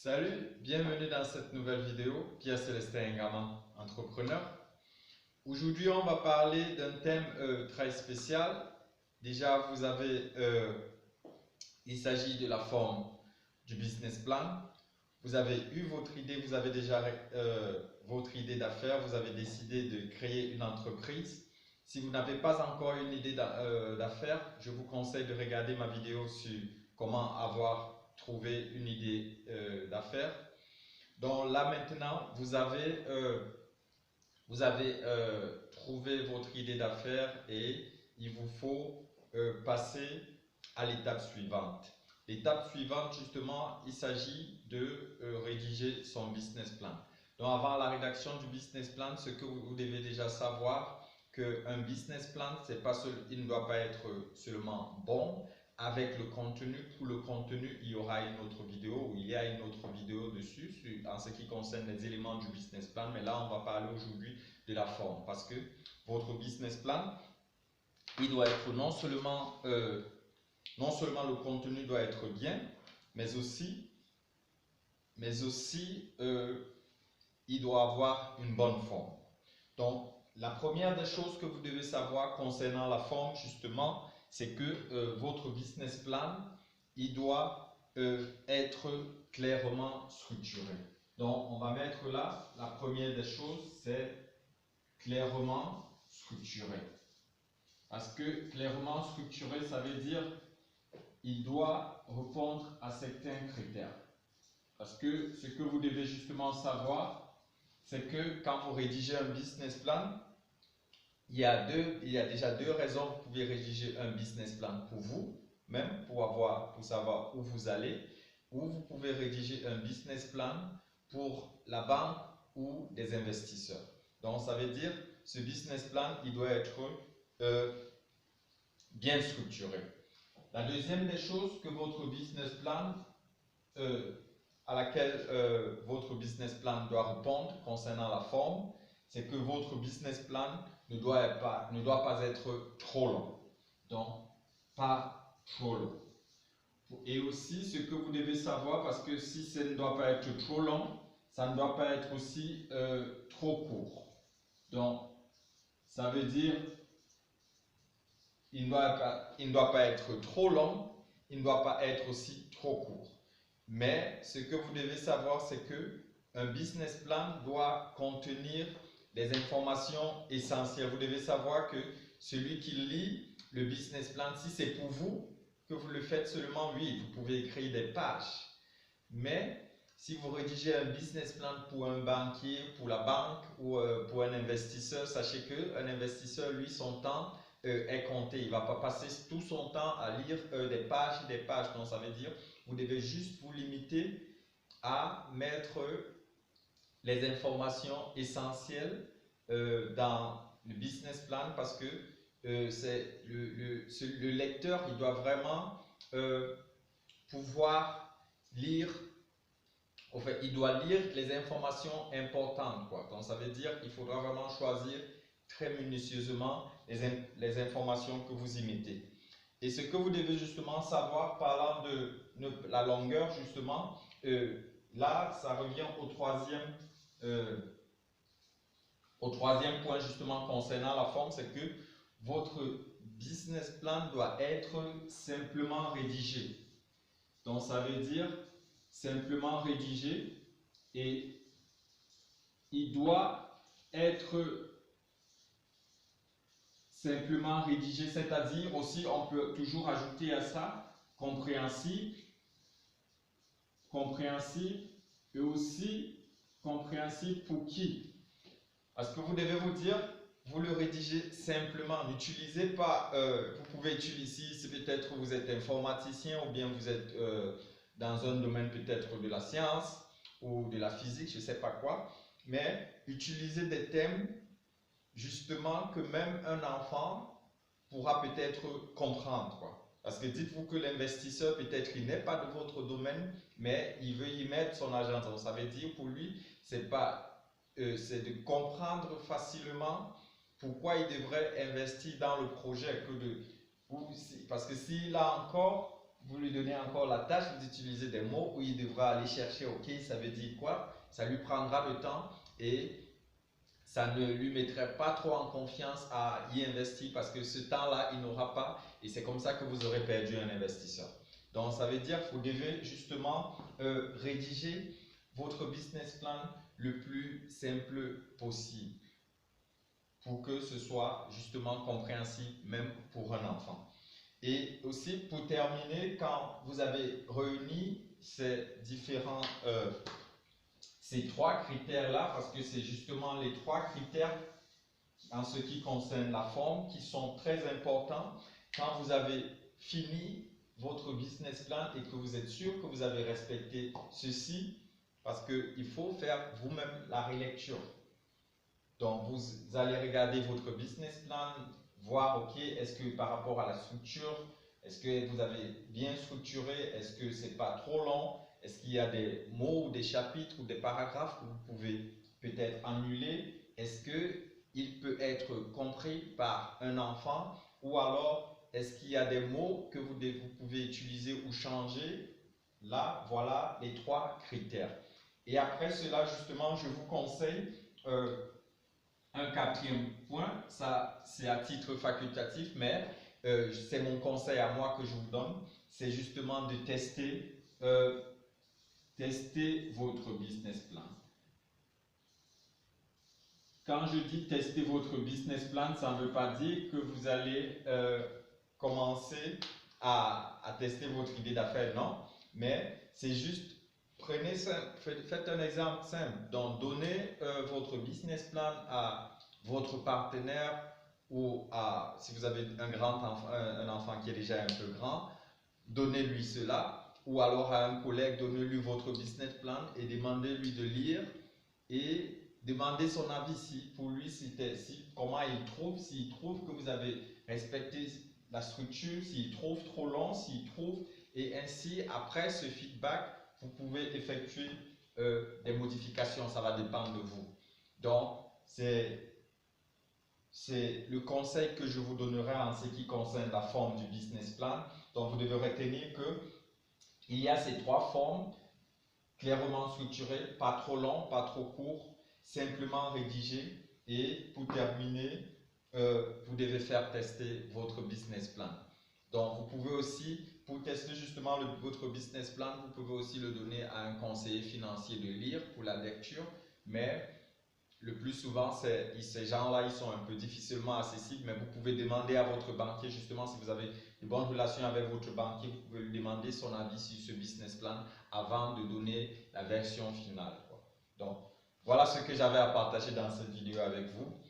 Salut, bienvenue dans cette nouvelle vidéo. Pierre-Célestin Ngaman, entrepreneur. Aujourd'hui, on va parler d'un thème très spécial. Déjà, il s'agit de la forme du business plan. Vous avez eu votre idée, vous avez déjà votre idée d'affaires, vous avez décidé de créer une entreprise. Si vous n'avez pas encore une idée d'affaires, je vous conseille de regarder ma vidéo sur comment trouvé une idée d'affaires. Donc là maintenant, vous avez trouvé votre idée d'affaires et il vous faut passer à l'étape suivante. L'étape suivante, justement, il s'agit de rédiger son business plan. Donc avant la rédaction du business plan, ce que vous devez déjà savoir, qu'un business plan, il ne doit pas être seulement bon avec le contenu. Pour le contenu, il y aura une autre vidéo, ou il y a une autre vidéo dessus en ce qui concerne les éléments du business plan. Mais là, on va parler aujourd'hui de la forme, parce que votre business plan, il doit être non seulement le contenu doit être bien, mais aussi il doit avoir une bonne forme. Donc, la première des choses que vous devez savoir concernant la forme, justement, c'est que votre business plan, il doit être clairement structuré. Donc, on va mettre là, la première des choses, c'est clairement structuré. Parce que clairement structuré, ça veut dire il doit répondre à certains critères. Parce que ce que vous devez justement savoir, c'est que quand vous rédigez un business plan, il y a déjà deux raisons. Vous pouvez rédiger un business plan pour vous, même pour savoir où vous allez, ou vous pouvez rédiger un business plan pour la banque ou des investisseurs. Donc ça veut dire, ce business plan, il doit être bien structuré. La deuxième des choses que votre business plan, à laquelle votre business plan doit répondre concernant la forme, c'est que votre business plan ne doit pas être trop long. Donc, pas trop long. Et aussi, ce que vous devez savoir, parce que si ça ne doit pas être trop long, ça ne doit pas être aussi trop court. Donc, ça veut dire il ne doit pas être trop long, il ne doit pas être aussi trop court. Mais ce que vous devez savoir, c'est que un business plan doit contenir des informations essentielles. Vous devez savoir que celui qui lit le business plan, si c'est pour vous, que vous le faites seulement, oui, vous pouvez écrire des pages. Mais si vous rédigez un business plan pour un banquier, pour la banque ou pour un investisseur, sachez qu'un investisseur, lui, son temps est compté. Il ne va pas passer tout son temps à lire des pages et des pages. Donc, ça veut dire vous devez juste vous limiter à mettre les informations essentielles dans le business plan, parce que le lecteur, il doit vraiment pouvoir lire. En fait, il doit lire les informations importantes, quoi. Donc, ça veut dire qu'il faudra vraiment choisir très minutieusement les informations que vous y mettez. Et ce que vous devez justement savoir, parlant de la longueur, justement, là, ça revient au troisième point, justement, concernant la forme, c'est que votre business plan doit être simplement rédigé. Donc, ça veut dire simplement rédigé, et il doit être simplement rédigé, c'est-à-dire aussi, on peut toujours ajouter à ça compréhensible, et aussi compréhensible pour qui? Parce que vous devez vous dire, vous le rédigez simplement, n'utilisez pas, vous pouvez utiliser, si peut-être vous êtes informaticien ou bien vous êtes dans un domaine peut-être de la science ou de la physique, je ne sais pas quoi, mais utilisez des thèmes justement que même un enfant pourra peut-être comprendre, quoi. Parce que dites-vous que l'investisseur, peut-être il n'est pas de votre domaine, mais il veut y mettre son argent. Donc, ça veut dire pour lui, c'est de comprendre facilement pourquoi il devrait investir dans le projet. Parce que s'il a encore vous lui donnez encore la tâche d'utiliser des mots où il devra aller chercher, ok, ça veut dire quoi, ça lui prendra le temps et ça ne lui mettrait pas trop en confiance à y investir parce que ce temps-là, il n'aura pas et c'est comme ça que vous aurez perdu un investisseur. Donc, ça veut dire que vous devez justement rédiger votre business plan le plus simple possible pour que ce soit justement compréhensible même pour un enfant. Et aussi, pour terminer, quand vous avez réuni ces trois critères-là, parce que c'est justement les trois critères en ce qui concerne la forme qui sont très importants. Quand vous avez fini votre business plan et que vous êtes sûr que vous avez respecté ceci, parce qu'il faut faire vous-même la relecture. Donc, vous allez regarder votre business plan, voir, ok, est-ce que par rapport à la structure, est-ce que vous avez bien structuré, est-ce que c'est pas trop long, est-ce qu'il y a des mots ou des chapitres ou des paragraphes que vous pouvez peut-être annuler, est-ce qu'il peut être compris par un enfant ou alors est-ce qu'il y a des mots que vous pouvez utiliser ou changer. Là, voilà les trois critères. Et après cela, justement, je vous conseille un quatrième point, ça c'est à titre facultatif, mais c'est mon conseil à moi que je vous donne, c'est justement de tester votre business plan. Quand je dis tester votre business plan, ça ne veut pas dire que vous allez commencer à tester votre idée d'affaires, non, mais c'est juste, faites un exemple simple, donc donnez votre business plan à votre partenaire ou si vous avez un enfant qui est déjà un peu grand, donnez-lui cela, ou alors à un collègue, donnez-lui votre business plan et demandez-lui de lire et demandez son avis pour lui, comment il trouve, s'il trouve que vous avez respecté la structure, s'il trouve trop long, s'il trouve, et ainsi, après ce feedback, vous pouvez effectuer des modifications, ça va dépendre de vous. Donc, c'est le conseil que je vous donnerai en ce qui concerne la forme du business plan. Donc, vous devez retenir qu'il y a ces trois formes, clairement structurées, pas trop long, pas trop court, simplement rédigé et pour terminer, vous devez faire tester votre business plan. Donc, vous pouvez aussi, pour tester justement votre business plan, vous pouvez aussi le donner à un conseiller financier de lire pour la lecture, mais le plus souvent, ces gens-là, ils sont un peu difficilement accessibles, mais vous pouvez demander à votre banquier, justement, si vous avez de bonnes relations avec votre banquier, vous pouvez lui demander son avis sur ce business plan avant de donner la version finale, quoi. Donc, voilà ce que j'avais à partager dans cette vidéo avec vous.